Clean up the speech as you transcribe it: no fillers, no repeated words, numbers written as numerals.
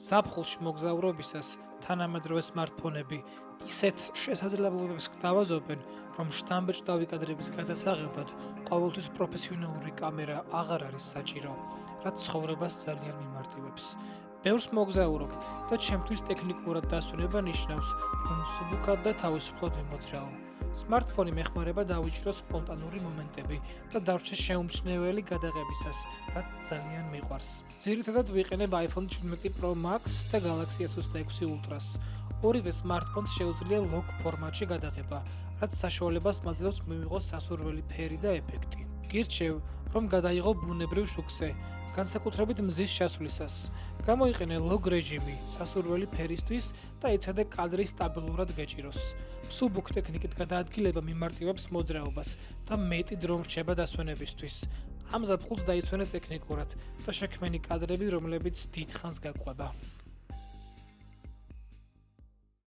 ზაფხულში მოგზაურობისას თანამედროვე სმარტფონები ისეთ შესაძლებლობებს გვთავაზობენ, რომ შთამბეჭდავი კადრების გადასაღებად ყოველთვის პროფესიონალური კამერა აღარ არის საჭირო, რაც ცხოვრებას ძალიან მიმარტივებს. ბევრს მოგზაურობ და ჩემთვის ტექნიკურად დასვენება ნიშნავს, რომ მსუბუქად და თავისუფლად ვიმოძრაო. სმარტფონი მეხმარება დავიჭირო სპონტანური მომენტები და დარჩე შეუმჩნეველი გადაღებისას, რაც ძალიან მიყვარს. ძირითადად ვიყენებ iPhone 17 Pro Max და Galaxy S26 Ultra-ს. ორივე სმარტფონს შეუძლია log ფორმატში გადაღება, რაც საშუალებას მაძლევს მივიღოს სასურველი ფერი და ეფექტი. გირჩევ, რომ გადაიღო ბუნებრივ შუქზე, განსაკუთრებით მზის ჩასვლისას. გამოიყენე log რეჟიმი სასურველი ფერისთვის და იცადე კადრი სტაბილურად გეჭიროს. მსუბუქ ტექნიკით გადაადგილება მიმარტივებს მოძრაობას და მეტი დრო რჩება დასვენებისთვის. ამ ზაფხულს დაიცვენე ტექნიკურად და შექმენი კადრები, რომლებიც დიდხანს გაყვება.